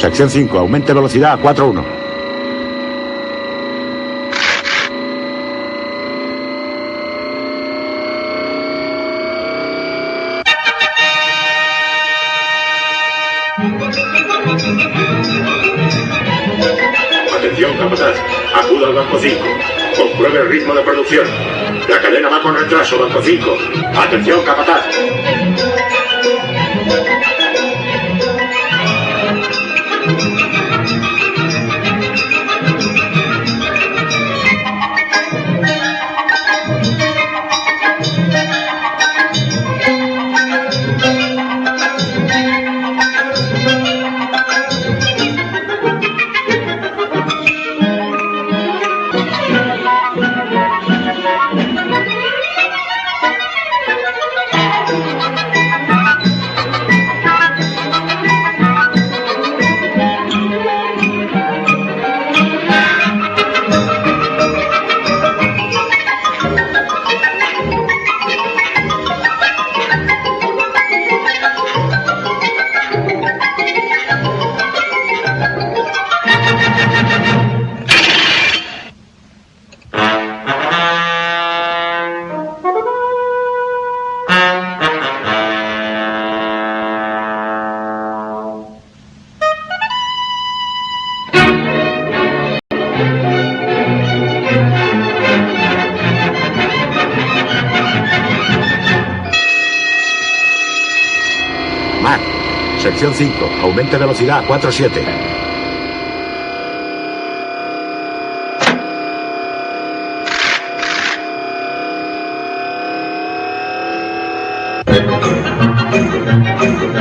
Sección 5, aumente velocidad a 4-1. Atención, capataz. Acuda al Banco 5. Compruebe el ritmo de producción. La cadena va con retraso, Banco 5. Atención, capataz. Sección 5, aumente velocidad a 4-7.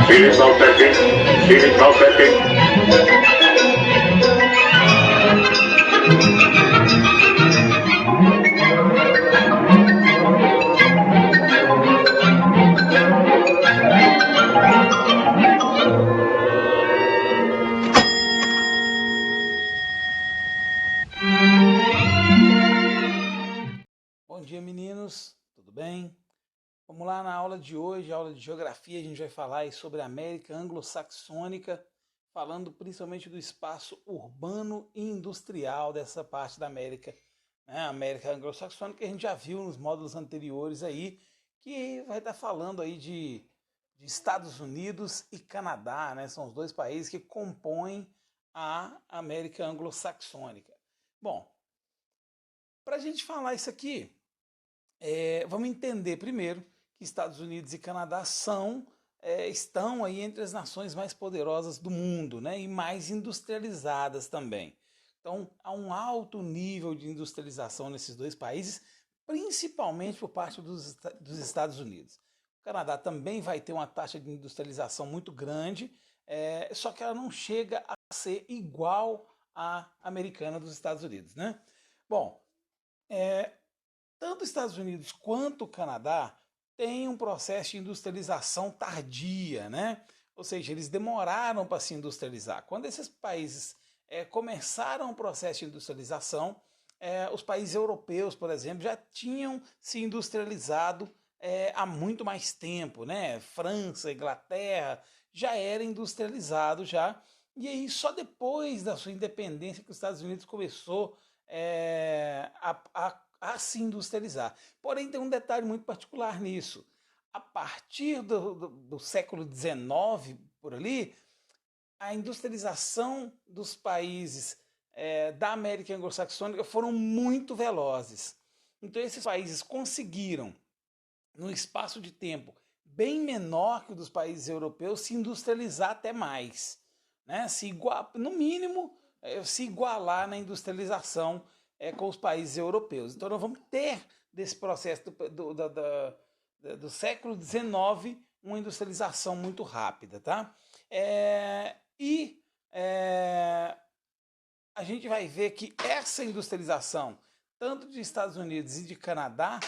Philip Alperkin. Philip Alperkin. Bom dia, meninos, tudo bem? Vamos lá na aula de hoje, aula de geografia, a gente vai falar aí sobre a América anglo-saxônica, falando principalmente do espaço urbano e industrial dessa parte da América, né? A América anglo-saxônica a gente já viu nos módulos anteriores aí, que vai estar falando aí de Estados Unidos e Canadá, né? São os dois países que compõem a América anglo-saxônica. Bom, para a gente falar isso aqui, vamos entender primeiro que Estados Unidos e Canadá estão aí entre as nações mais poderosas do mundo, né, e mais industrializadas também. Então, há um alto nível de industrialização nesses dois países, principalmente por parte dos Estados Unidos. O Canadá também vai ter uma taxa de industrialização muito grande, só que ela não chega a ser igual à americana dos Estados Unidos, né? Bom, tanto os Estados Unidos quanto o Canadá têm um processo de industrialização tardia, né? Ou seja, eles demoraram para se industrializar. Quando esses países começaram o processo de industrialização, os países europeus, por exemplo, já tinham se industrializado há muito mais tempo, né? França, Inglaterra, já era industrializado já. E aí, só depois da sua independência que os Estados Unidos começou a se industrializar. Porém, tem um detalhe muito particular nisso. A partir do século XIX, por ali, a industrialização dos países da América anglo-saxônica foram muito velozes. Então, esses países conseguiram, num espaço de tempo bem menor que o dos países europeus, se industrializar até mais, né? No mínimo, se igualar na industrialização com os países europeus. Então nós vamos ter desse processo do século XIX uma industrialização muito rápida, tá? A gente vai ver que essa industrialização, tanto de Estados Unidos e de Canadá,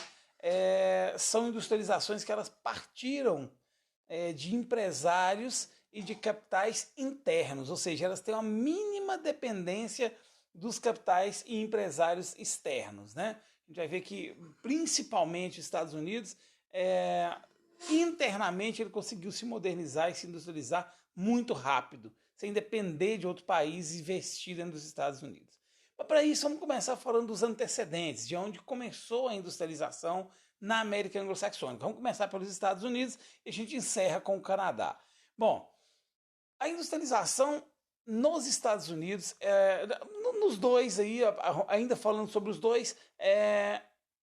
são industrializações que elas partiram de empresários e de capitais internos, ou seja, elas têm uma mínima dependência dos capitais e empresários externos, né? A gente vai ver que, principalmente os Estados Unidos, internamente ele conseguiu se modernizar e se industrializar muito rápido, sem depender de outro país e investir dentro dos Estados Unidos. Mas para isso, vamos começar falando dos antecedentes, de onde começou a industrialização na América anglo-saxônica. Vamos começar pelos Estados Unidos e a gente encerra com o Canadá. Bom, a industrialização nos Estados Unidos, nos dois aí, ainda falando sobre os dois,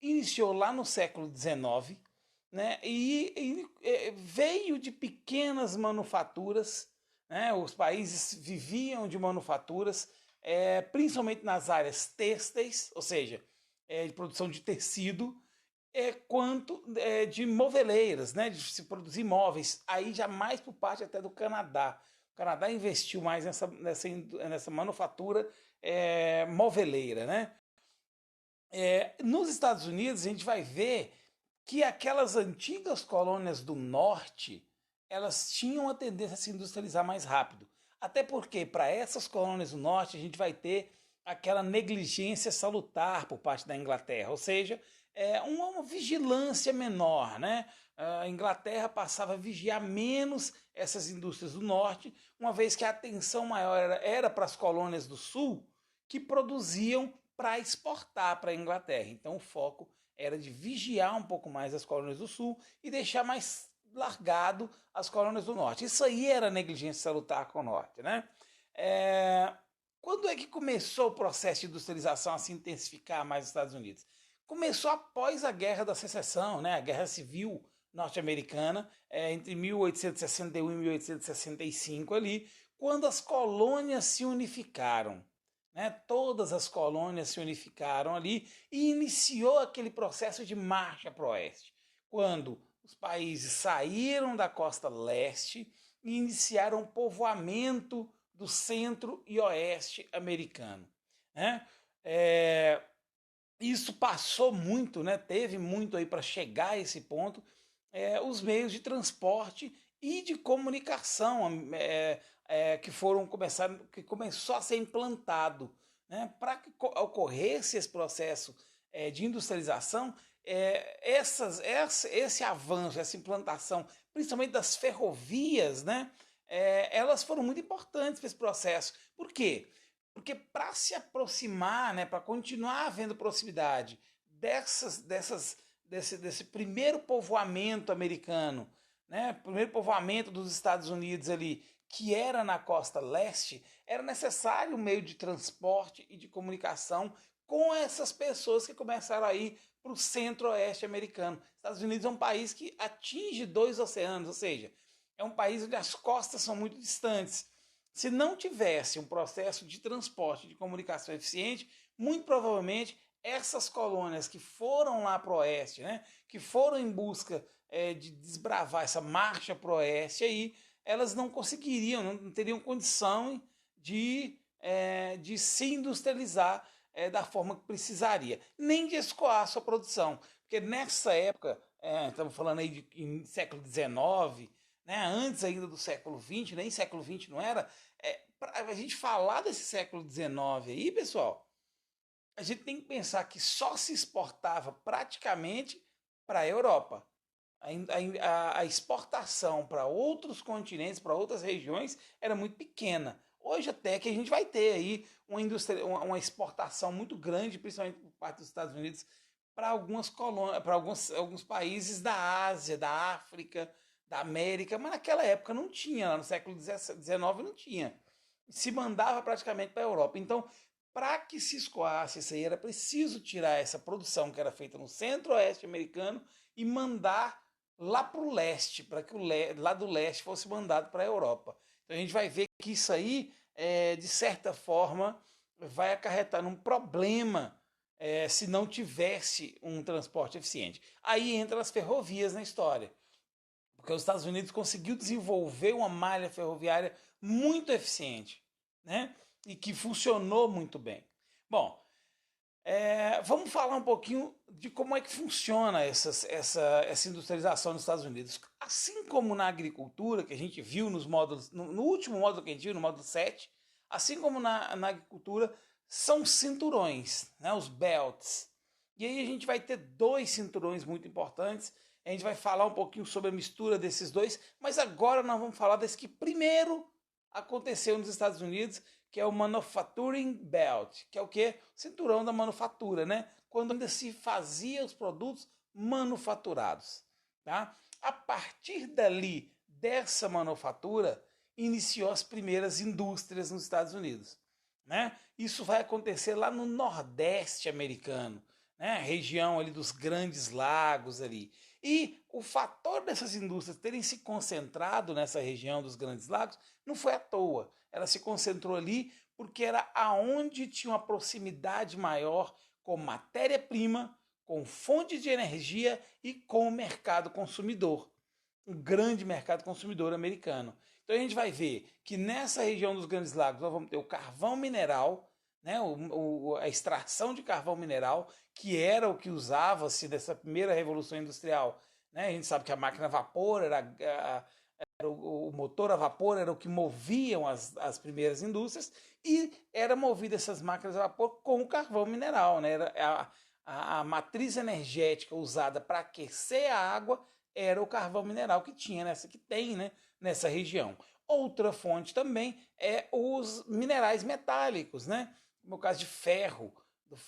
iniciou lá no século XIX, né, e veio de pequenas manufaturas, né, os países viviam de manufaturas, principalmente nas áreas têxteis, ou seja, de produção de tecido, quanto de moveleiras, né, de se produzir móveis, aí já mais por parte até do Canadá. O Canadá investiu mais nessa manufatura moveleira, né? Nos Estados Unidos a gente vai ver que aquelas antigas colônias do norte, elas tinham a tendência a se industrializar mais rápido. Até porque para essas colônias do norte a gente vai ter aquela negligência salutar por parte da Inglaterra, ou seja, uma vigilância menor, né? A Inglaterra passava a vigiar menos essas indústrias do norte, uma vez que a atenção maior era para as colônias do sul, que produziam para exportar para a Inglaterra. Então o foco era de vigiar um pouco mais as colônias do sul e deixar mais largado as colônias do norte. Isso aí era negligência salutar com o norte, né? Quando é que começou o processo de industrialização a se intensificar mais nos Estados Unidos? Começou após a Guerra da Secessão, né? A Guerra Civil norte-americana, entre 1861 e 1865 ali, quando as colônias se unificaram, né? Todas as colônias se unificaram ali e iniciou aquele processo de marcha para o oeste, quando os países saíram da costa leste e iniciaram o povoamento do centro e oeste americano, né? Isso passou muito, né? Teve muito aí para chegar a esse ponto, os meios de transporte e de comunicação que começou a ser implantado, né? Para que ocorresse esse processo de industrialização, esse avanço, essa implantação, principalmente das ferrovias, né? Elas foram muito importantes para esse processo. Por quê? Porque para se aproximar, né, para continuar havendo proximidade desse primeiro povoamento americano, né, primeiro povoamento dos Estados Unidos ali, que era na costa leste, era necessário um meio de transporte e de comunicação com essas pessoas que começaram a ir para o centro-oeste americano. Estados Unidos é um país que atinge 2 oceanos, ou seja, é um país onde as costas são muito distantes. Se não tivesse um processo de transporte, de comunicação eficiente, muito provavelmente essas colônias que foram lá para o oeste, né, que foram em busca de desbravar essa marcha para o oeste, aí, elas não conseguiriam, não teriam condição de se industrializar da forma que precisaria, nem de escoar a sua produção. Porque nessa época, estamos falando aí em século XIX, né, antes ainda do século XX, nem século XX não era, para a gente falar desse século XIX aí, pessoal, a gente tem que pensar que só se exportava praticamente para a Europa. A exportação para outros continentes, para outras regiões, era muito pequena. Hoje até que a gente vai ter aí uma exportação muito grande, principalmente por parte dos Estados Unidos, para algumas colônias, para alguns países da Ásia, da África, da América, mas naquela época não tinha, lá no século XIX não tinha. Se mandava praticamente para a Europa. Então, para que se escoasse isso aí, era preciso tirar essa produção que era feita no centro-oeste americano e mandar lá para o leste, para que lá do leste fosse mandado para a Europa. Então a gente vai ver que isso aí, de certa forma, vai acarretar num problema se não tivesse um transporte eficiente. Aí entram as ferrovias na história, porque os Estados Unidos conseguiu desenvolver uma malha ferroviária muito eficiente, né? E que funcionou muito bem. Bom, vamos falar um pouquinho de como é que funciona essa industrialização nos Estados Unidos. Assim como na agricultura, que a gente viu nos módulos, no último módulo que a gente viu, no módulo 7, assim como na agricultura, são cinturões, né, os belts. E aí a gente vai ter 2 cinturões muito importantes. A gente vai falar um pouquinho sobre a mistura desses dois, mas agora nós vamos falar desse que primeiro aconteceu nos Estados Unidos, que é o Manufacturing Belt, que é o quê? Cinturão da manufatura, né? Quando ainda se fazia os produtos manufaturados, tá? A partir dali, dessa manufatura, iniciou as primeiras indústrias nos Estados Unidos, né? Isso vai acontecer lá no Nordeste americano, né? Região ali dos Grandes Lagos ali. E o fator dessas indústrias terem se concentrado nessa região dos Grandes Lagos não foi à toa. Ela se concentrou ali porque era aonde tinha uma proximidade maior com matéria-prima, com fonte de energia e com o mercado consumidor, um grande mercado consumidor americano. Então a gente vai ver que nessa região dos Grandes Lagos nós vamos ter o carvão mineral, né, a extração de carvão mineral, que era o que usava-se nessa primeira revolução industrial. Né? A gente sabe que a máquina a vapor era o motor a vapor era o que moviam as primeiras indústrias, e era movida essas máquinas a vapor com o carvão mineral. Né? Era a matriz energética usada para aquecer a água era o carvão mineral que tem, né, nessa região. Outra fonte também é os minerais metálicos, né? No caso de ferro,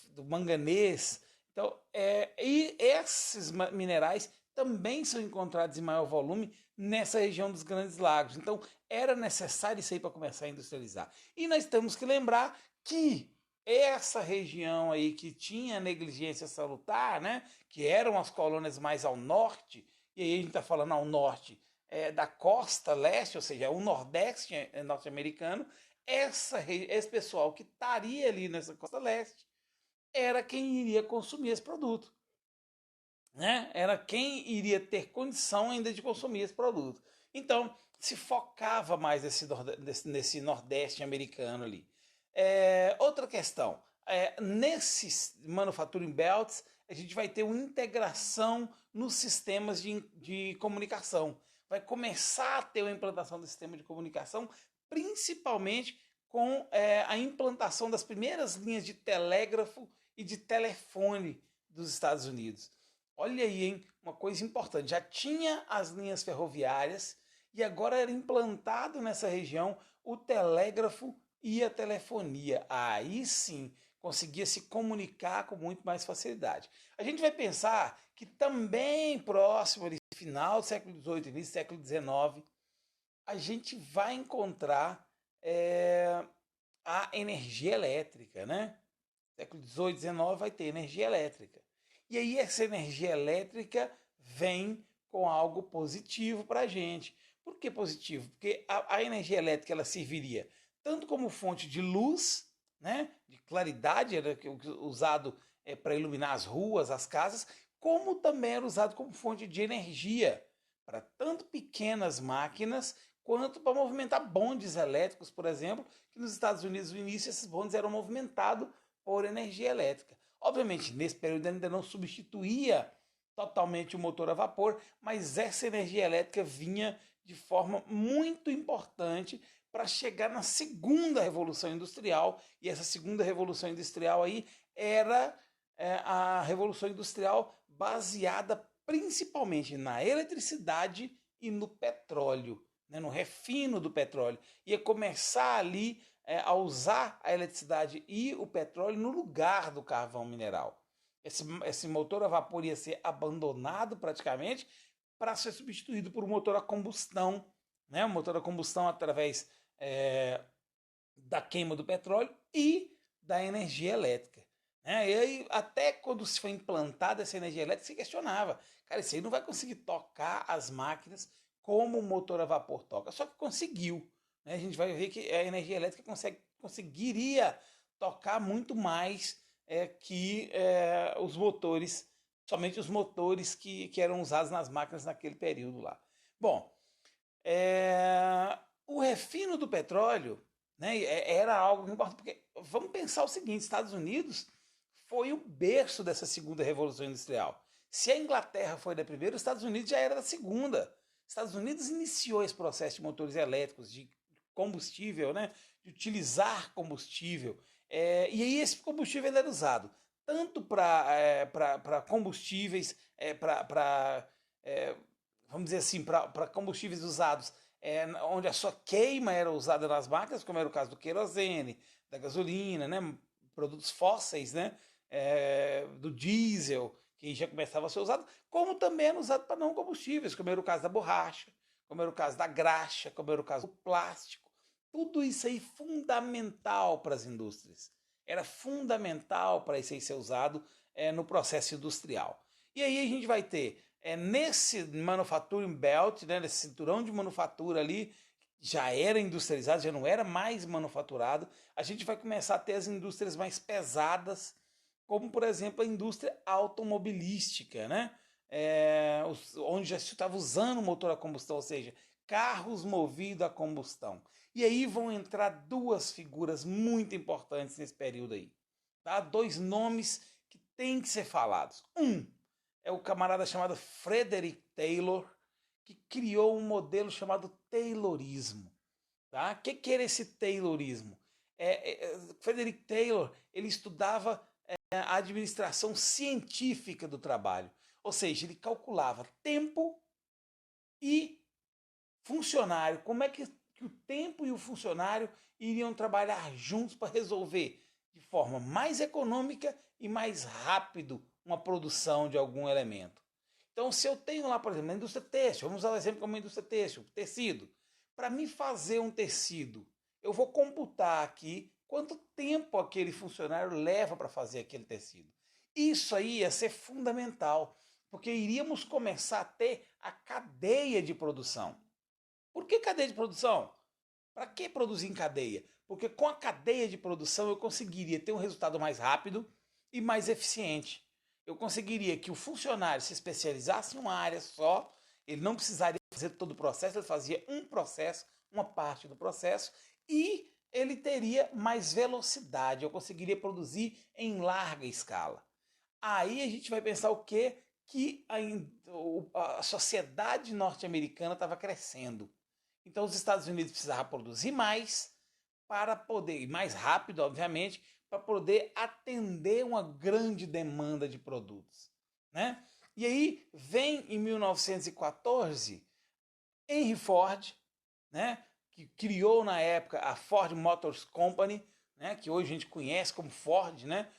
do manganês. Então, e esses minerais também são encontrados em maior volume nessa região dos Grandes Lagos. Então, era necessário isso aí para começar a industrializar. E nós temos que lembrar que essa região aí que tinha negligência salutar, né, que eram as colônias mais ao norte, e aí a gente está falando ao norte da costa leste, ou seja, o nordeste norte-americano, esse pessoal que estaria ali nessa costa leste era quem iria consumir esse produto. Né? Era quem iria ter condição ainda de consumir esse produto. Então, se focava mais nesse nordeste americano ali. Outra questão, nesses manufacturing belts, a gente vai ter uma integração nos sistemas de comunicação. Vai começar a ter uma implantação do sistema de comunicação, principalmente com a implantação das primeiras linhas de telégrafo e de telefone dos Estados Unidos. Olha aí, hein? Uma coisa importante. Já tinha as linhas ferroviárias e agora era implantado nessa região o telégrafo e a telefonia. Aí sim, conseguia se comunicar com muito mais facilidade. A gente vai pensar que também próximo ali, final do século XVIII, início do século XIX, a gente vai encontrar a energia elétrica, né? Século XVIII, XIX vai ter energia elétrica. E aí essa energia elétrica vem com algo positivo para a gente. Por que positivo? Porque a energia elétrica ela serviria tanto como fonte de luz, né, de claridade, era usado para iluminar as ruas, as casas, como também era usado como fonte de energia para tanto pequenas máquinas quanto para movimentar bondes elétricos, por exemplo, que nos Estados Unidos no início esses bondes eram movimentados por energia elétrica. Obviamente, nesse período ainda não substituía totalmente o motor a vapor, mas essa energia elétrica vinha de forma muito importante para chegar na segunda revolução industrial, e essa segunda revolução industrial aí era a revolução industrial baseada principalmente na eletricidade e no petróleo, né, no refino do petróleo. Ia começar ali a usar a eletricidade e o petróleo no lugar do carvão mineral. Esse motor a vapor ia ser abandonado praticamente para ser substituído por um motor a combustão, né? Um motor a combustão através da queima do petróleo e da energia elétrica. Né? E aí, até quando se foi implantada essa energia elétrica, se questionava, cara, isso aí não vai conseguir tocar as máquinas como o motor a vapor toca. Só que conseguiu. Né? A gente vai ver que a energia elétrica conseguiria tocar muito mais que os motores, somente os motores que eram usados nas máquinas naquele período lá. Bom, o refino do petróleo, né, era algo importante, porque vamos pensar o seguinte, Estados Unidos foi o berço dessa segunda revolução industrial. Se a Inglaterra foi da primeira, os Estados Unidos já era da segunda. Estados Unidos iniciou esse processo de motores elétricos, de combustível, né, de utilizar combustível, e aí esse combustível era usado tanto para combustíveis, vamos dizer assim, para combustíveis usados onde a sua queima era usada nas máquinas, como era o caso do querosene, da gasolina, né? Produtos fósseis, né? Do diesel, que já começava a ser usado, como também era usado para não combustíveis, como era o caso da borracha, como era o caso da graxa, como era o caso do plástico. Tudo isso aí fundamental para as indústrias. Era fundamental para isso aí ser usado no processo industrial. E aí a gente vai ter, nesse manufacturing belt, né, nesse cinturão de manufatura ali, já era industrializado, já não era mais manufaturado, a gente vai começar a ter as indústrias mais pesadas, como, por exemplo, a indústria automobilística, né? Onde já se estava usando motor a combustão, ou seja, carros movidos a combustão. E aí vão entrar duas figuras muito importantes nesse período aí. Tá? Dois nomes que têm que ser falados. Um é o camarada chamado Frederick Taylor, que criou um modelo chamado Taylorismo. Tá? O que era esse Taylorismo? Frederick Taylor, ele estudava a administração científica do trabalho. Ou seja, ele calculava tempo e funcionário. Como é que o tempo e o funcionário iriam trabalhar juntos para resolver de forma mais econômica e mais rápido uma produção de algum elemento. Então, se eu tenho lá, por exemplo, na indústria têxtil, vamos usar o exemplo como indústria têxtil, tecido. Para mim fazer um tecido, eu vou computar aqui quanto tempo aquele funcionário leva para fazer aquele tecido. Isso aí ia ser fundamental, porque iríamos começar a ter a cadeia de produção. Por que cadeia de produção? Para que produzir em cadeia? Porque com a cadeia de produção eu conseguiria ter um resultado mais rápido e mais eficiente. Eu conseguiria que o funcionário se especializasse em uma área só, ele não precisaria fazer todo o processo, ele fazia um processo, uma parte do processo, e ele teria mais velocidade, eu conseguiria produzir em larga escala. Aí a gente vai pensar o quê? Que a sociedade norte-americana estava crescendo. Então os Estados Unidos precisavam produzir mais para poder, e mais rápido, obviamente, para poder atender uma grande demanda de produtos. Né? E aí vem em 1914 Henry Ford, né, que criou na época a Ford Motor Company, né, que hoje a gente conhece como Ford, né,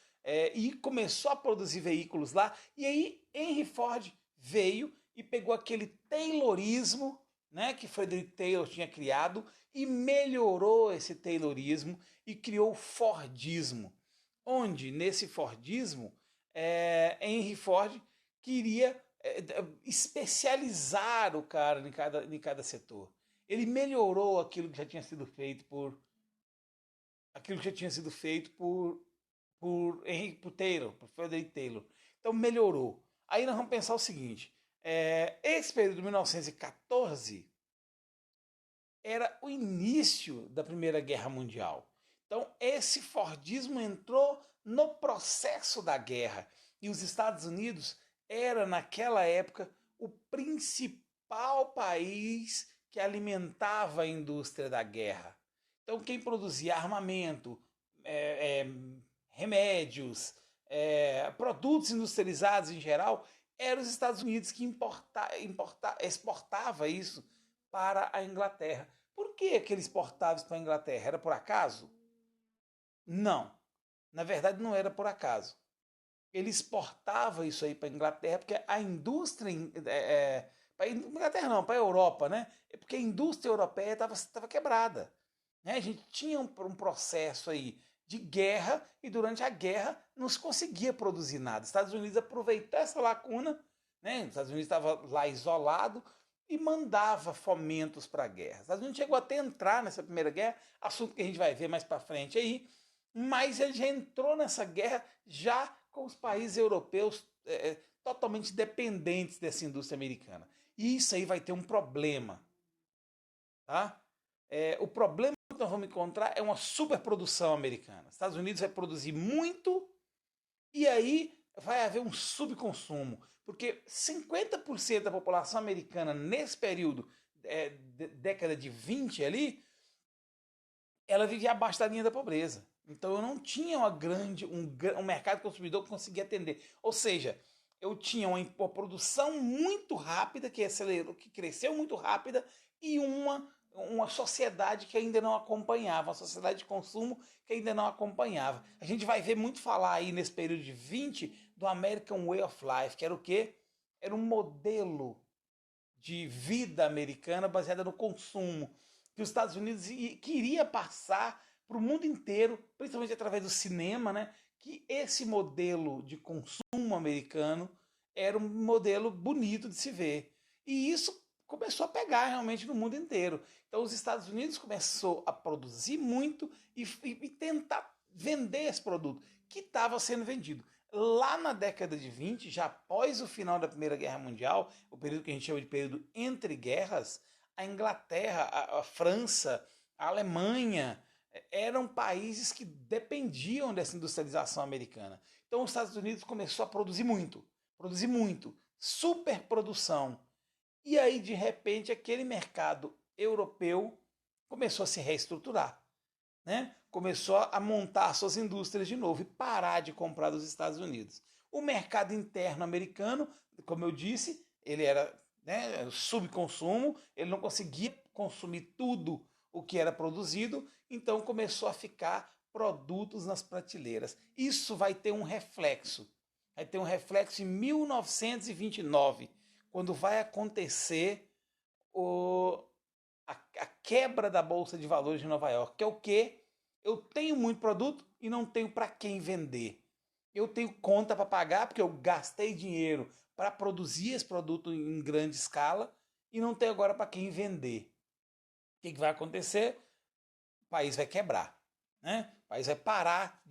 e começou a produzir veículos lá. E aí Henry Ford veio e pegou aquele Taylorismo, né, que Frederick Taylor tinha criado, e melhorou esse Taylorismo e criou o Fordismo, onde nesse Fordismo Henry Ford queria especializar o cara em cada setor. Ele melhorou aquilo que já tinha sido feito por Taylor, por Frederick Taylor. Então melhorou. Aí nós vamos pensar o seguinte: esse período de 1914 era o início da Primeira Guerra Mundial. Então esse Fordismo entrou no processo da guerra e os Estados Unidos era naquela época o principal país que alimentava a indústria da guerra. Então quem produzia armamento, remédios, produtos industrializados em geral, eram os Estados Unidos que exportava isso para a Inglaterra. Por que ele exportava isso para a Inglaterra? Era por acaso? Não. Na verdade, não era por acaso. Ele exportava isso aí para a Inglaterra porque a indústria... para a Inglaterra não, para a Europa, né? Porque a indústria europeia estava quebrada. Né? A gente tinha um processo aí de guerra e durante a guerra não se conseguia produzir nada. Os Estados Unidos aproveitou essa lacuna, né? Os Estados Unidos estava lá isolado e mandava fomentos para a guerra. Os Estados Unidos chegou até a entrar nessa primeira guerra, assunto que a gente vai ver mais para frente aí, mas ele já entrou nessa guerra já com os países europeus totalmente dependentes dessa indústria americana. E isso aí vai ter um problema. Tá? O problema que nós vamos encontrar é uma superprodução americana. Os Estados Unidos vai produzir muito e aí vai haver um subconsumo. Porque 50% da população americana nesse período, década de 20 ali, ela vivia abaixo da linha da pobreza. Então eu não tinha um mercado consumidor que conseguia atender. Ou seja, eu tinha uma produção muito rápida, que acelerou, que cresceu muito rápida, e uma sociedade que ainda não acompanhava, uma sociedade de consumo que ainda não acompanhava. A gente vai ver muito falar aí nesse período de 20 do American Way of Life, que era o quê? Era um modelo de vida americana baseada no consumo, que os Estados Unidos queria passar para o mundo inteiro, principalmente através do cinema, né? Que esse modelo de consumo americano era um modelo bonito de se ver. E isso começou a pegar realmente no mundo inteiro. Então os Estados Unidos começou a produzir muito e tentar vender esse produto que estava sendo vendido. Lá na década de 20, já após o final da Primeira Guerra Mundial, o período que a gente chama de período entre guerras, a Inglaterra, a França, a Alemanha eram países que dependiam dessa industrialização americana. Então os Estados Unidos começou a produzir muito, superprodução. E aí, de repente, aquele mercado europeu começou a se reestruturar, né? Começou a montar suas indústrias de novo e parar de comprar dos Estados Unidos. O mercado interno americano, como eu disse, ele era, né, subconsumo, ele não conseguia consumir tudo o que era produzido, então começou a ficar produtos nas prateleiras. Isso vai ter um reflexo. Vai ter um reflexo em 1929, quando vai acontecer a quebra da Bolsa de Valores de Nova York, que é o quê? Eu tenho muito produto e não tenho para quem vender. Eu tenho conta para pagar porque eu gastei dinheiro para produzir esse produto em grande escala e não tenho agora para quem vender. O que vai acontecer? O país vai quebrar, né? O país vai parar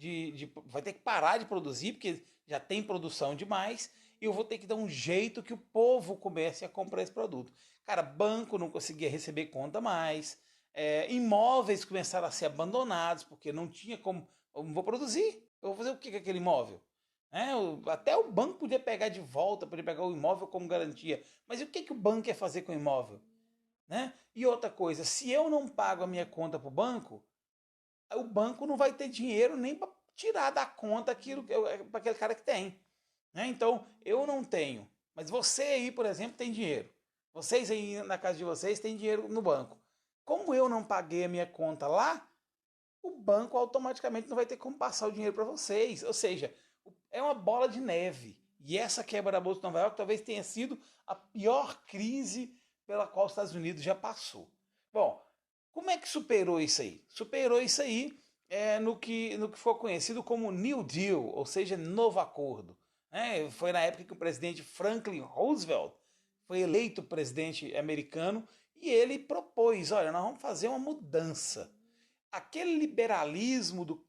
vai ter que parar de produzir porque já tem produção demais e eu vou ter que dar um jeito que o povo comece a comprar esse produto. Cara, banco não conseguia receber conta mais, imóveis começaram a ser abandonados porque não tinha como. Eu não vou produzir, eu vou fazer o que com aquele imóvel? Até o banco podia pegar de volta, podia pegar o imóvel como garantia, mas e o que o banco quer fazer com o imóvel? Né? E outra coisa, se eu não pago a minha conta para o banco não vai ter dinheiro nem para tirar da conta aquilo para aquele cara que tem. Né? Então, eu não tenho, mas você aí, por exemplo, tem dinheiro. Vocês aí na casa de vocês têm dinheiro no banco. Como eu não paguei a minha conta lá, o banco automaticamente não vai ter como passar o dinheiro para vocês. Ou seja, é uma bola de neve. E essa quebra da Bolsa de Nova York talvez tenha sido a pior crise pela qual os Estados Unidos já passou. Bom, como é que superou isso aí? Superou isso aí no que foi conhecido como New Deal, ou seja, novo acordo. Foi na época que o presidente Franklin Roosevelt foi eleito presidente americano e ele propôs, olha, nós vamos fazer uma mudança. Aquele liberalismo do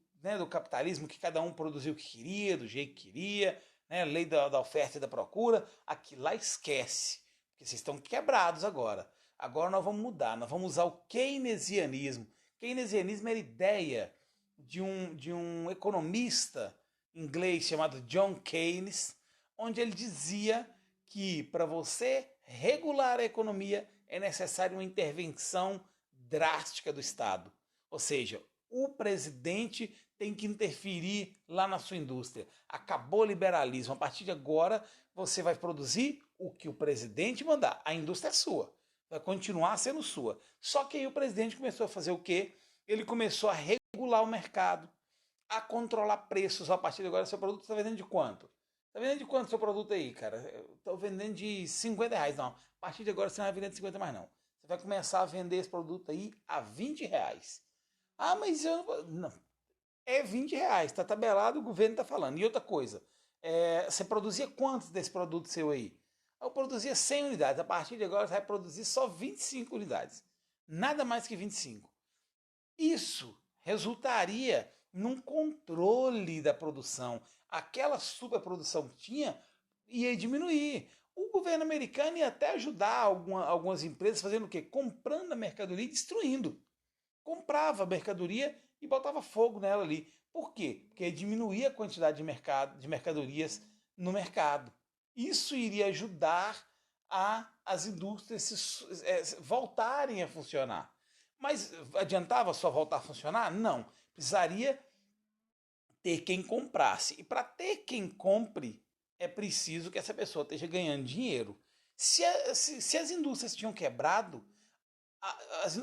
capitalismo que cada um produziu o que queria, do jeito que queria, né, lei da oferta e da procura, aqui lá esquece, porque vocês estão quebrados agora. Agora nós vamos mudar, nós vamos usar o keynesianismo. Keynesianismo era a ideia de um economista inglês chamado John Keynes, onde ele dizia que para você regular a economia é necessária uma intervenção drástica do Estado. Ou seja, o presidente tem que interferir lá na sua indústria. Acabou o liberalismo. A partir de agora, você vai produzir o que o presidente mandar. A indústria é sua. Vai continuar sendo sua. Só que aí o presidente começou a fazer o quê? Ele começou a regular o mercado, a controlar preços. A partir de agora, seu produto está vendendo de quanto? Está vendendo de quanto seu produto aí, cara? Estou vendendo de R$50. Não, a partir de agora você não vai vender de 50 mais não. Você vai começar a vender esse produto aí a R$20. Ah, mas eu não. É R$20, está tabelado, o governo está falando. E outra coisa, você produzia quantos desse produto seu aí? Eu produzia 100 unidades, a partir de agora você vai produzir só 25 unidades. Nada mais que 25. Isso resultaria num controle da produção. Aquela superprodução que tinha ia diminuir. O governo americano ia até ajudar algumas empresas fazendo o quê? Comprando a mercadoria e destruindo. Comprava a mercadoria e botava fogo nela ali. Por quê? Porque diminuía a quantidade de mercadorias no mercado. Isso iria ajudar as indústrias voltarem a funcionar. Mas adiantava só voltar a funcionar? Não. Precisaria ter quem comprasse. E para ter quem compre, é preciso que essa pessoa esteja ganhando dinheiro. Se as indústrias tinham quebrado,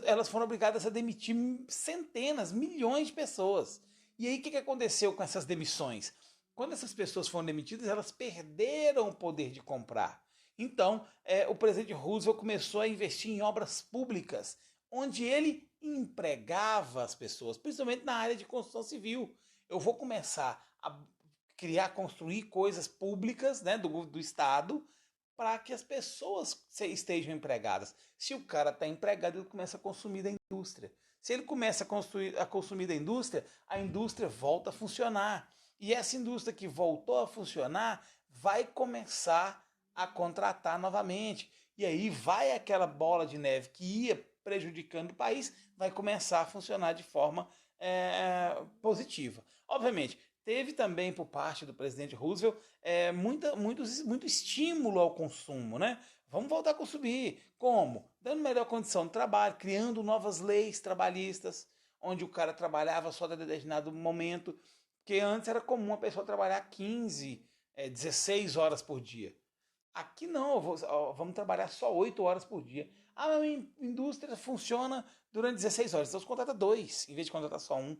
elas foram obrigadas a demitir centenas, milhões de pessoas. E aí o que aconteceu com essas demissões? Quando essas pessoas foram demitidas, elas perderam o poder de comprar. Então, o presidente Roosevelt começou a investir em obras públicas, onde ele empregava as pessoas, principalmente na área de construção civil. Eu vou começar a construir coisas públicas, né, do Estado, para que as pessoas estejam empregadas. Se o cara está empregado, ele começa a consumir da indústria. Se ele começa a consumir da indústria, a indústria volta a funcionar. E essa indústria que voltou a funcionar vai começar a contratar novamente. E aí vai aquela bola de neve que ia prejudicando o país, vai começar a funcionar de forma positiva. Obviamente, teve também por parte do presidente Roosevelt muito estímulo ao consumo, né? Vamos voltar a consumir. Como? Dando melhor condição de trabalho, criando novas leis trabalhistas, onde o cara trabalhava só de determinado momento, porque antes era comum a pessoa trabalhar 15, 16 horas por dia. Aqui não, vamos trabalhar só 8 horas por dia. A indústria funciona durante 16 horas, então você contrata 2, em vez de contratar só um.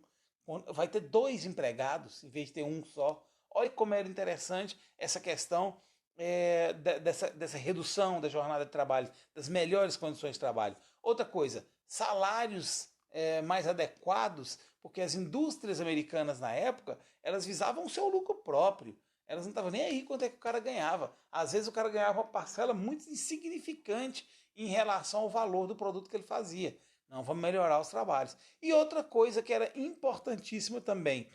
Vai ter 2 empregados, em vez de ter um só. Olha como era interessante essa questão dessa redução da jornada de trabalho, das melhores condições de trabalho. Outra coisa, salários mais adequados, porque as indústrias americanas na época, elas visavam o seu lucro próprio. Elas não estavam nem aí quanto é que o cara ganhava. Às vezes o cara ganhava uma parcela muito insignificante em relação ao valor do produto que ele fazia. Não, vamos melhorar os trabalhos. E outra coisa que era importantíssima também,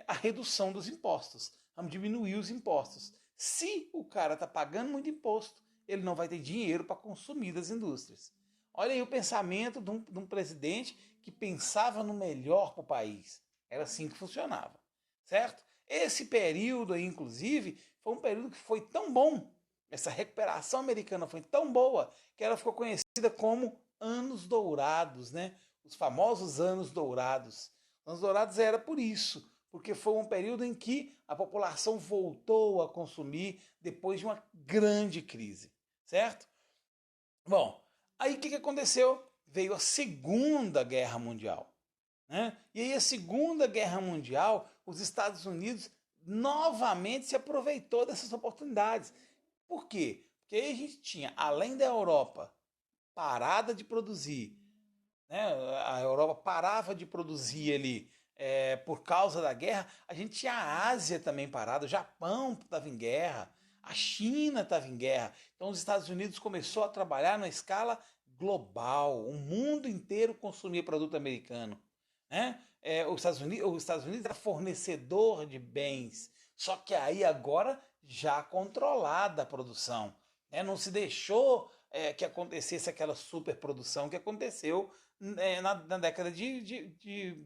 a redução dos impostos. Vamos diminuir os impostos. Se o cara está pagando muito imposto, ele não vai ter dinheiro para consumir das indústrias. Olha aí o pensamento de um presidente que pensava no melhor para o país. Era assim que funcionava, certo? Esse período aí, inclusive, foi um período que foi tão bom, essa recuperação americana foi tão boa, que ela ficou conhecida como Anos Dourados, né? Os famosos Anos Dourados. Anos Dourados era por isso, porque foi um período em que a população voltou a consumir depois de uma grande crise, certo? Bom, aí o que aconteceu? Veio a Segunda Guerra Mundial. Né? E aí a Segunda Guerra Mundial, os Estados Unidos novamente se aproveitou dessas oportunidades. Por quê? Porque aí a gente tinha, além da Europa parada de produzir, né? A Europa parava de produzir ali por causa da guerra, a gente tinha a Ásia também parada, o Japão estava em guerra, a China estava em guerra. Então os Estados Unidos começou a trabalhar na escala global, o mundo inteiro consumia produto americano. Né? Os Estados Unidos era fornecedor de bens, só que aí agora já controlada a produção. Né? Não se deixou que acontecesse aquela superprodução que aconteceu na década de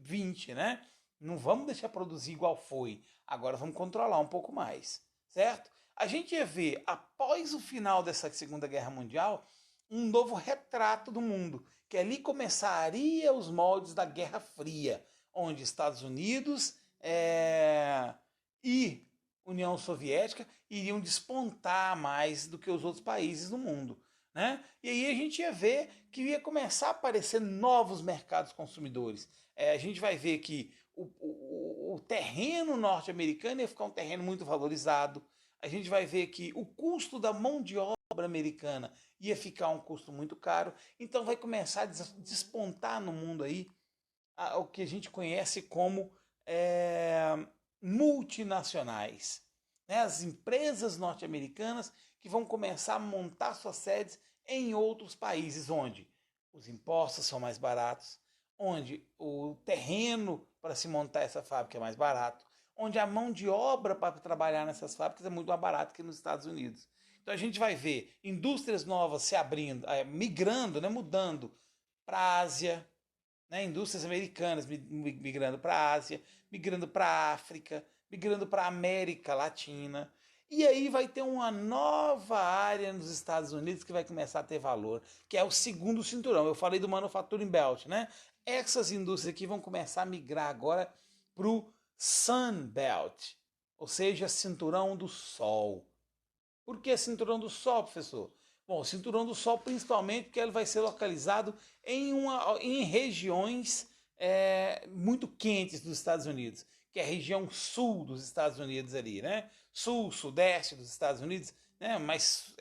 20, né? Não vamos deixar produzir igual foi, agora vamos controlar um pouco mais, certo? A gente ia ver, após o final dessa Segunda Guerra Mundial, um novo retrato do mundo, que ali começaria os moldes da Guerra Fria, onde Estados Unidos e União Soviética iriam despontar mais do que os outros países no mundo. Né? E aí a gente ia ver que ia começar a aparecer novos mercados consumidores. A gente vai ver que o terreno norte-americano ia ficar um terreno muito valorizado. A gente vai ver que o custo da mão de obra americana ia ficar um custo muito caro. Então vai começar a despontar no mundo aí o que a gente conhece como multinacionais. Né? As empresas norte-americanas que vão começar a montar suas sedes em outros países, onde os impostos são mais baratos, onde o terreno para se montar essa fábrica é mais barato, onde a mão de obra para trabalhar nessas fábricas é muito mais barata que nos Estados Unidos. Então a gente vai ver indústrias novas se abrindo, migrando, né, mudando para a Ásia, né, indústrias americanas migrando para a Ásia, migrando para a África, migrando para a América Latina. E aí vai ter uma nova área nos Estados Unidos que vai começar a ter valor, que é o segundo cinturão. Eu falei do Manufacturing Belt, né? Essas indústrias aqui vão começar a migrar agora para o Sun Belt, ou seja, cinturão do sol. Por que cinturão do sol, professor? Bom, o Cinturão do Sol principalmente porque ele vai ser localizado em regiões muito quentes dos Estados Unidos, que é a região sul dos Estados Unidos ali, né? Sul, sudeste dos Estados Unidos, né? Mas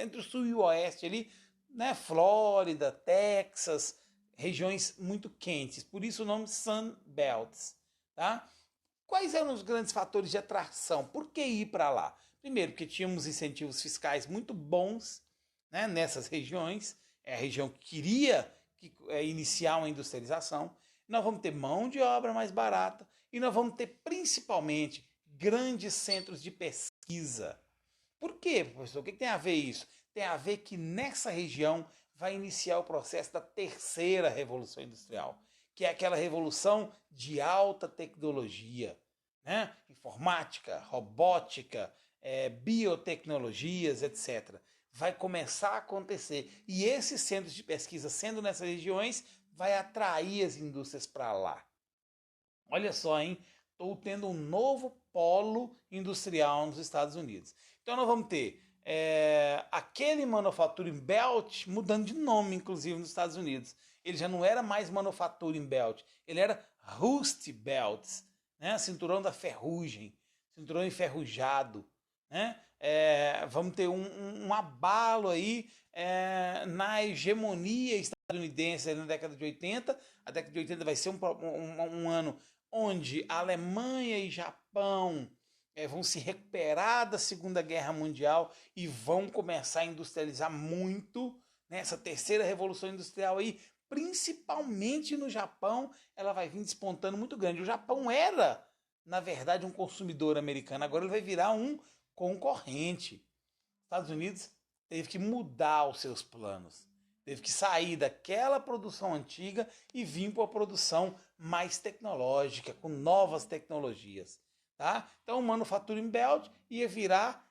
entre o sul e o oeste ali, né? Flórida, Texas, regiões muito quentes, por isso o nome Sun Belts, tá? Quais eram os grandes fatores de atração? Por que ir para lá? Primeiro, porque tínhamos incentivos fiscais muito bons, né, nessas regiões, é a região que queria iniciar uma industrialização. Nós vamos ter mão de obra mais barata e nós vamos ter principalmente grandes centros de pesquisa. Por quê, professor? O que tem a ver isso? Tem a ver que nessa região vai iniciar o processo da terceira revolução industrial, que é aquela revolução de alta tecnologia, né? Informática, robótica, biotecnologias, etc. Vai começar a acontecer. E esses centros de pesquisa, sendo nessas regiões, vai atrair as indústrias para lá. Olha só, hein? Estou tendo um novo polo industrial nos Estados Unidos. Então nós vamos ter aquele Manufacturing Belt mudando de nome, inclusive, nos Estados Unidos. Ele já não era mais Manufacturing Belt, ele era Rust Belt, né? Cinturão da ferrugem, cinturão enferrujado, né? Vamos ter um abalo aí na hegemonia estadunidense na década de 80. A década de 80 vai ser um ano onde a Alemanha e Japão vão se recuperar da Segunda Guerra Mundial e vão começar a industrializar muito, né? Essa terceira revolução industrial aí, principalmente no Japão, ela vai vir despontando muito grande. O Japão era, na verdade, um consumidor americano, agora ele vai virar um concorrente. Os Estados Unidos teve que mudar os seus planos, teve que sair daquela produção antiga e vir para uma produção mais tecnológica, com novas tecnologias. Tá? Então o Manufacturing Belt ia virar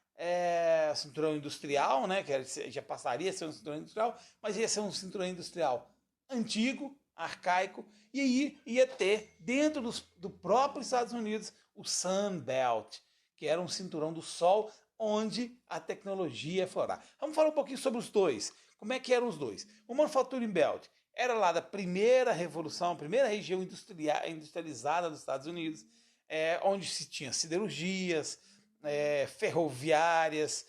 cinturão industrial, né? Que já passaria a ser um cinturão industrial, mas ia ser um cinturão industrial antigo, arcaico, e aí ia ter dentro do próprio Estados Unidos o Sun Belt, que era um cinturão do sol onde a tecnologia florar. Vamos falar um pouquinho sobre os dois. Como é que eram os dois? O Manufacturing Belt era lá da primeira revolução, a primeira região industrializada dos Estados Unidos, onde se tinha siderurgias, ferroviárias,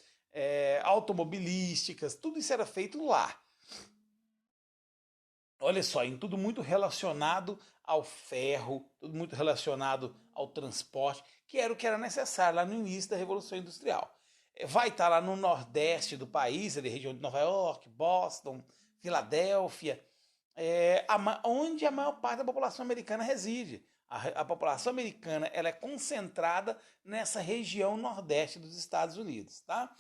automobilísticas, tudo isso era feito lá. Olha só, em tudo muito relacionado ao ferro, tudo muito relacionado ao transporte, que era o que era necessário lá no início da Revolução Industrial. Vai estar lá no nordeste do país, ali, região de Nova York, Boston, Filadélfia, onde a maior parte da população americana reside. A população americana ela é concentrada nessa região nordeste dos Estados Unidos, tá?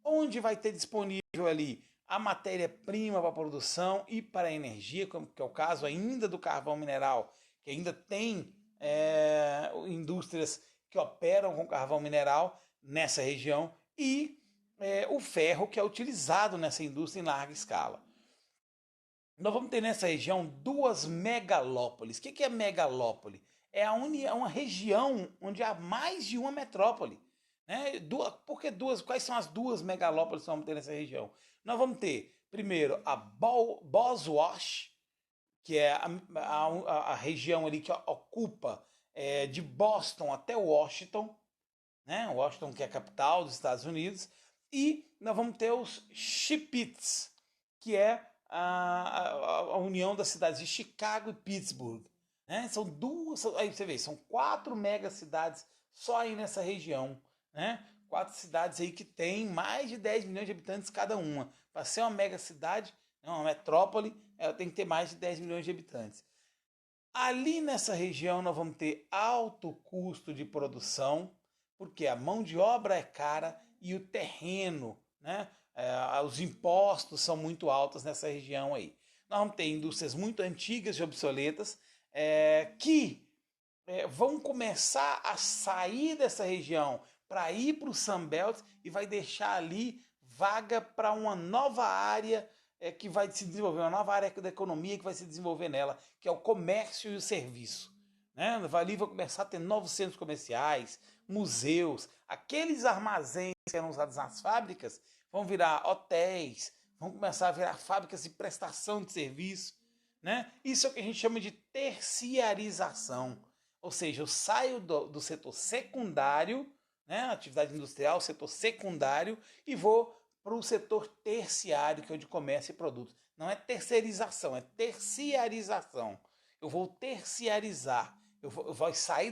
Onde vai ter disponível ali a matéria-prima para a produção e para a energia, que é o caso ainda do carvão mineral, que ainda tem indústrias que operam com carvão mineral nessa região, e o ferro, que é utilizado nessa indústria em larga escala. Nós vamos ter nessa região duas megalópolis. O que é megalópole? É uma região onde há mais de uma metrópole. Né? Por que duas? Quais são as duas megalópolis que nós vamos ter nessa região? Nós vamos ter, primeiro, a Boswash, que é a região ali que ocupa de Boston até Washington, né? Washington, que é a capital dos Estados Unidos. E nós vamos ter os Shipits, que é a união das cidades de Chicago e Pittsburgh. Né? São aí você vê, são 4 megacidades só aí nessa região. Né? 4 cidades aí que tem mais de 10 milhões de habitantes cada uma. Para ser uma megacidade, uma metrópole, ela tem que ter mais de 10 milhões de habitantes. Ali nessa região nós vamos ter alto custo de produção, porque a mão de obra é cara e o terreno, né? Os impostos são muito altos nessa região aí. Nós vamos ter indústrias muito antigas e obsoletas que vão começar a sair dessa região para ir para o Sunbelt e vai deixar ali vaga para uma nova área que vai se desenvolver, uma nova área da economia que vai se desenvolver nela, que é o comércio e o serviço. Né? Ali vai começar a ter novos centros comerciais, museus, aqueles armazéns que eram usados nas fábricas vão virar hotéis, vão começar a virar fábricas de prestação de serviço, né? Isso é o que a gente chama de terciarização, ou seja, eu saio do setor secundário, né, atividade industrial, setor secundário, e vou para o setor terciário, que é o de comércio e produtos. Não é terceirização, é terciarização. Eu vou terciarizar, eu vou sair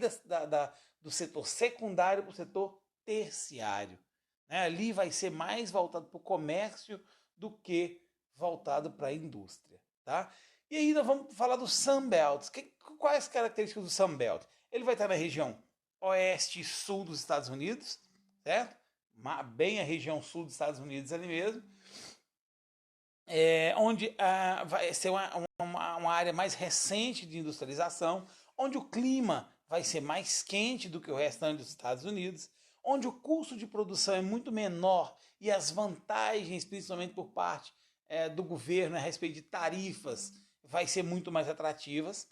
do setor secundário para o setor terciário. Né? Ali vai ser mais voltado para o comércio do que voltado para a indústria. Tá? E aí nós vamos falar do Sunbelt. Quais as características do Sunbelt? Ele vai estar na região oeste e sul dos Estados Unidos, certo? Bem a região sul dos Estados Unidos ali mesmo, onde vai ser uma área mais recente de industrialização, onde o clima vai ser mais quente do que o restante dos Estados Unidos, onde o custo de produção é muito menor e as vantagens, principalmente por parte do governo a respeito de tarifas, vai ser muito mais atrativas.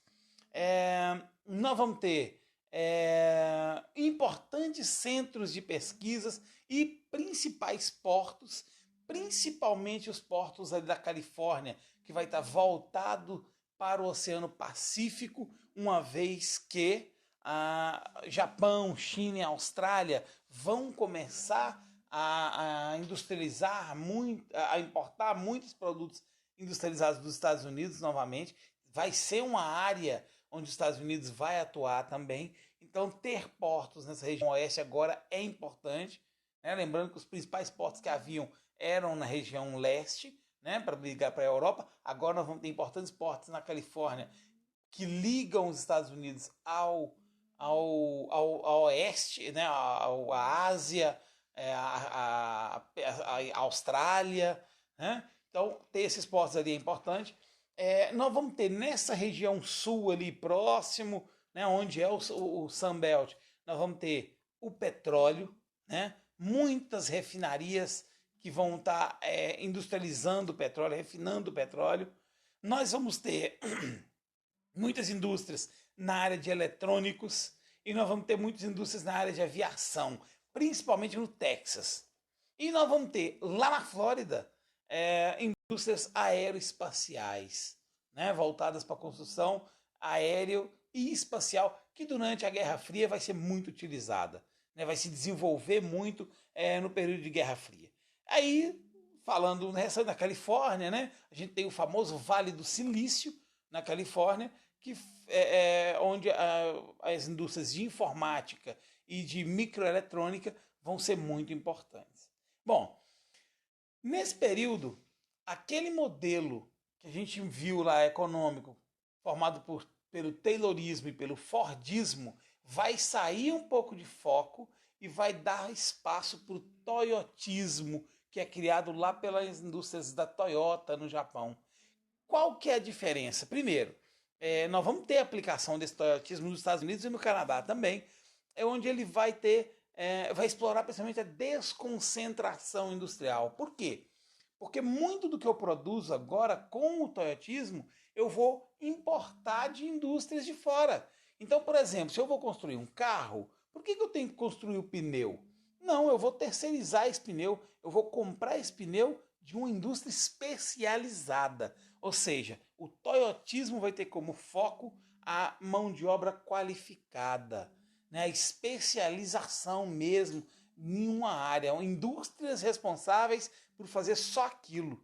Nós vamos ter importantes centros de pesquisas e principais portos, principalmente os portos ali da Califórnia, que vai estar voltado para o Oceano Pacífico, uma vez que Japão, China e Austrália vão começar a industrializar muito, a importar muitos produtos industrializados dos Estados Unidos novamente. Vai ser uma área onde os Estados Unidos vai atuar também. Então, ter portos nessa região oeste agora é importante. Né? Lembrando que os principais portos que haviam eram na região leste, né? Para ligar para a Europa. Agora nós vamos ter importantes portos na Califórnia que ligam os Estados Unidos ao oeste, né? à Ásia, a Austrália. Né? Então, ter esses portos ali é importante. Nós vamos ter nessa região sul ali próximo, né, onde é o Sunbelt, nós vamos ter o petróleo, né, muitas refinarias que vão estar industrializando o petróleo, refinando o petróleo. Nós vamos ter muitas indústrias na área de eletrônicos e nós vamos ter muitas indústrias na área de aviação, principalmente no Texas. E nós vamos ter lá na Flórida indústrias aeroespaciais, né, voltadas para a construção aéreo e espacial, que durante a Guerra Fria vai ser muito utilizada, né, vai se desenvolver muito no período de Guerra Fria. Aí, falando nessa da Califórnia, né, a gente tem o famoso Vale do Silício, na Califórnia, que onde as indústrias de informática e de microeletrônica vão ser muito importantes. Bom, nesse período, aquele modelo que a gente viu lá econômico, formado pelo Taylorismo e pelo Fordismo, vai sair um pouco de foco e vai dar espaço para o Toyotismo, que é criado lá pelas indústrias da Toyota no Japão. Qual que é a diferença? Primeiro, nós vamos ter aplicação desse Toyotismo nos Estados Unidos e no Canadá também, onde ele vai explorar principalmente a desconcentração industrial. Por quê? Porque muito do que eu produzo agora com o Toyotismo, eu vou importar de indústrias de fora. Então, por exemplo, se eu vou construir um carro, por que eu tenho que construir o pneu? Não, eu vou terceirizar esse pneu, eu vou comprar esse pneu de uma indústria especializada. Ou seja, o Toyotismo vai ter como foco a mão de obra qualificada, né? A especialização mesmo em uma área, indústrias responsáveis por fazer só aquilo.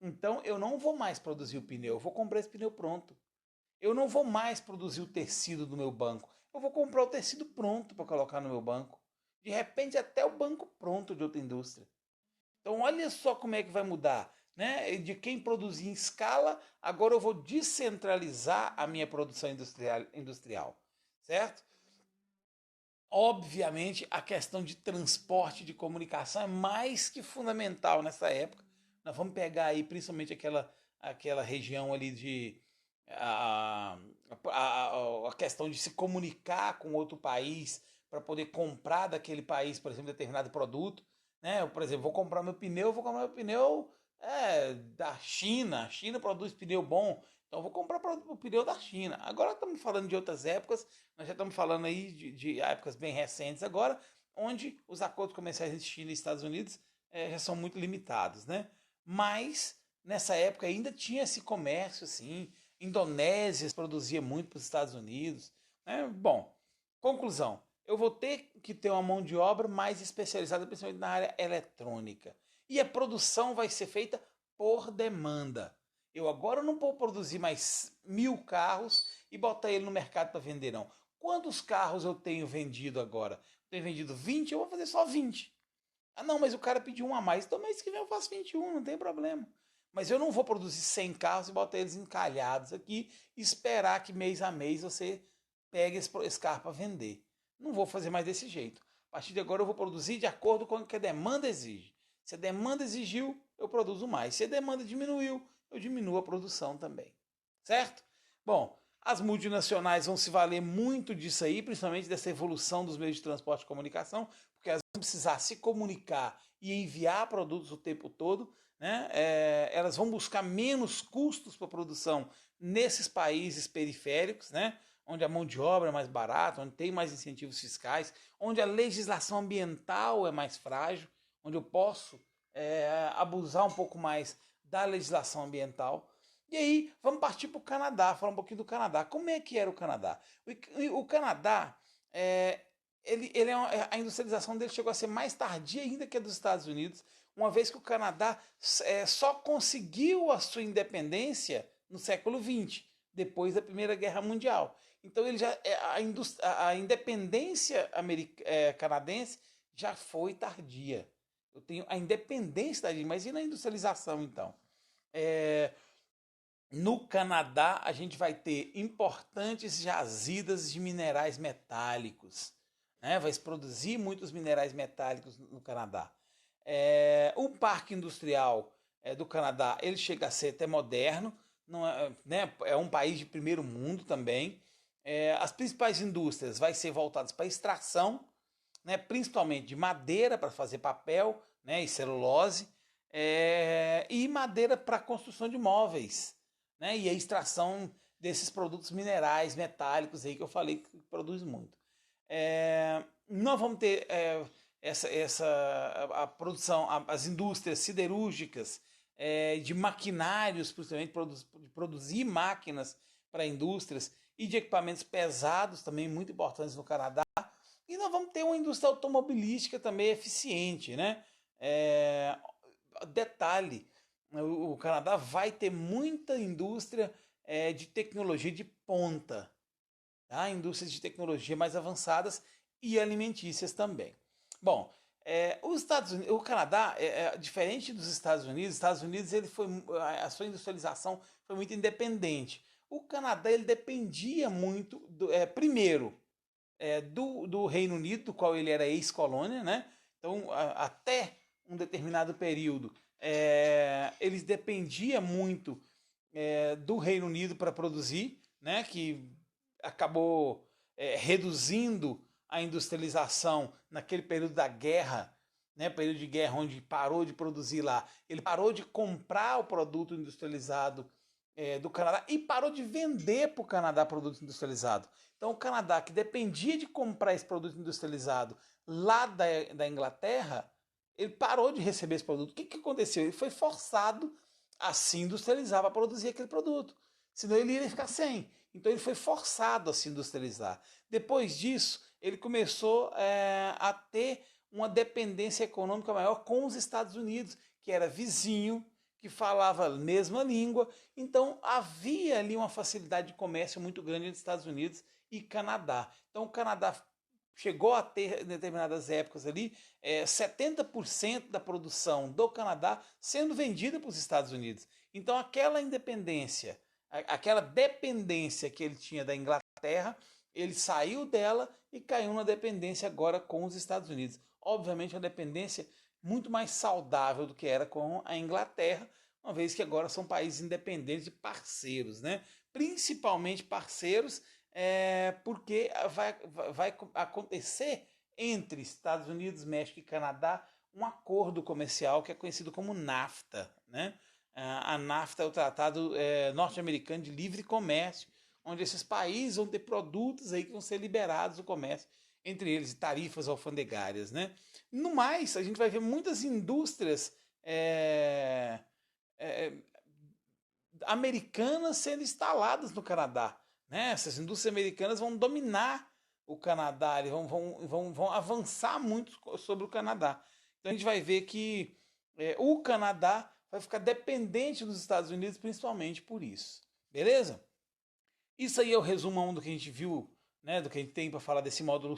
Então eu não vou mais produzir o pneu, eu vou comprar esse pneu pronto. Eu não vou mais produzir o tecido do meu banco, eu vou comprar o tecido pronto para colocar no meu banco. De repente até o banco pronto de outra indústria. Então olha só como é que vai mudar, né? De quem produzia em escala, agora eu vou descentralizar a minha produção industrial, certo? Obviamente, a questão de transporte, de comunicação é mais que fundamental nessa época. Nós vamos pegar aí principalmente aquela região ali a questão de se comunicar com outro país para poder comprar daquele país, por exemplo, determinado produto. Né? Eu, por exemplo, vou comprar meu pneu da China. A China produz pneu bom. Então eu vou comprar o pneu da China. Agora estamos falando de outras épocas, nós já estamos falando aí de épocas bem recentes agora, onde os acordos comerciais entre China e Estados Unidos já são muito limitados, né? Mas nessa época ainda tinha esse comércio, assim, Indonésia produzia muito para os Estados Unidos, né? Bom, conclusão, eu vou ter que ter uma mão de obra mais especializada, principalmente na área eletrônica. E a produção vai ser feita por demanda. Eu agora não vou produzir mais 1.000 carros e botar ele no mercado para vender, não. Quantos carros eu tenho vendido agora? Tenho vendido 20, eu vou fazer só 20. Ah, não, mas o cara pediu um a mais. Então, mês que vem eu faço 21, não tem problema. Mas eu não vou produzir 100 carros e botar eles encalhados aqui e esperar que mês a mês você pegue esse carro para vender. Não vou fazer mais desse jeito. A partir de agora eu vou produzir de acordo com o que a demanda exige. Se a demanda exigiu, eu produzo mais. Se a demanda diminuiu, eu diminuo a produção também. Certo? Bom, as multinacionais vão se valer muito disso aí, principalmente dessa evolução dos meios de transporte e comunicação, porque elas vão precisar se comunicar e enviar produtos o tempo todo, né? Elas vão buscar menos custos para a produção nesses países periféricos, né? Onde a mão de obra é mais barata, onde tem mais incentivos fiscais, onde a legislação ambiental é mais frágil, onde eu posso abusar um pouco mais da legislação ambiental. E aí, vamos partir para o Canadá, falar um pouquinho do Canadá. Como é que era o Canadá? O Canadá, a industrialização dele chegou a ser mais tardia ainda que a dos Estados Unidos, uma vez que o Canadá só conseguiu a sua independência no século XX, depois da Primeira Guerra Mundial. Então ele já, a independência canadense já foi tardia. Eu tenho a independência tardia, mas e na industrialização então? No Canadá, a gente vai ter importantes jazidas de minerais metálicos. Né? Vai se produzir muitos minerais metálicos no Canadá. O parque industrial do Canadá ele chega a ser até moderno. Não né? É um país de primeiro mundo também. As principais indústrias vai ser voltadas para extração, né? Principalmente de madeira para fazer papel, né? E celulose, e madeira para construção de móveis. Né? E a extração desses produtos minerais, metálicos aí que eu falei que produz muito. Nós vamos ter a produção, as indústrias siderúrgicas, de maquinários, principalmente de produzir máquinas para indústrias e de equipamentos pesados também muito importantes no Canadá. E nós vamos ter uma indústria automobilística também eficiente, né? Detalhe, o Canadá vai ter muita indústria de tecnologia de ponta, tá? Indústrias de tecnologia mais avançadas e alimentícias também. Bom, o Canadá, diferente dos Estados Unidos a sua industrialização foi muito independente. O Canadá ele dependia muito, primeiro, do Reino Unido, do qual ele era ex-colônia, né? Então, até um determinado período, eles dependiam muito do Reino Unido para produzir, né? Que acabou reduzindo a industrialização naquele período da guerra, né? Período de guerra onde parou de produzir lá. Ele parou de comprar o produto industrializado do Canadá e parou de vender para o Canadá produto industrializado. Então o Canadá, que dependia de comprar esse produto industrializado lá da Inglaterra, ele parou de receber esse produto. O que aconteceu? Ele foi forçado a se industrializar para produzir aquele produto. Senão ele iria ficar sem. Então ele foi forçado a se industrializar. Depois disso, ele começou a ter uma dependência econômica maior com os Estados Unidos, que era vizinho, que falava a mesma língua. Então havia ali uma facilidade de comércio muito grande entre Estados Unidos e Canadá. Então o Canadá chegou a ter, em determinadas épocas ali, 70% da produção do Canadá sendo vendida para os Estados Unidos. Então aquela independência, aquela dependência que ele tinha da Inglaterra, ele saiu dela e caiu na dependência agora com os Estados Unidos. Obviamente uma dependência muito mais saudável do que era com a Inglaterra, uma vez que agora são países independentes e parceiros, né? Principalmente parceiros, porque vai acontecer entre Estados Unidos, México e Canadá um acordo comercial que é conhecido como NAFTA, né? A NAFTA é o Tratado Norte-Americano de Livre Comércio, onde esses países vão ter produtos aí que vão ser liberados do comércio, entre eles tarifas alfandegárias, né? No mais, a gente vai ver muitas indústrias americanas sendo instaladas no Canadá, né? Essas indústrias americanas vão dominar o Canadá, eles vão avançar muito sobre o Canadá. Então a gente vai ver que o Canadá vai ficar dependente dos Estados Unidos, principalmente por isso. Beleza? Isso aí é o resumão do que a gente viu, né, do que a gente tem para falar desse módulo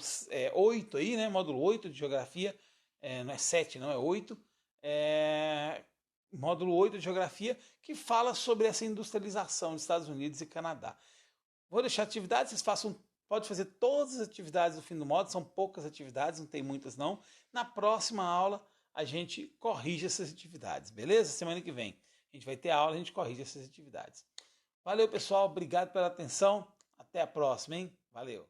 8 aí, né? Módulo 8 de Geografia, não é 7, não, é 8. Módulo 8 de Geografia, que fala sobre essa industrialização dos Estados Unidos e Canadá. Vou deixar atividades, vocês pode fazer todas as atividades do fim do módulo, são poucas atividades, não tem muitas não. Na próxima aula a gente corrige essas atividades, beleza? Semana que vem a gente vai ter aula, a gente corrige essas atividades. Valeu, pessoal, obrigado pela atenção, até a próxima, hein? Valeu!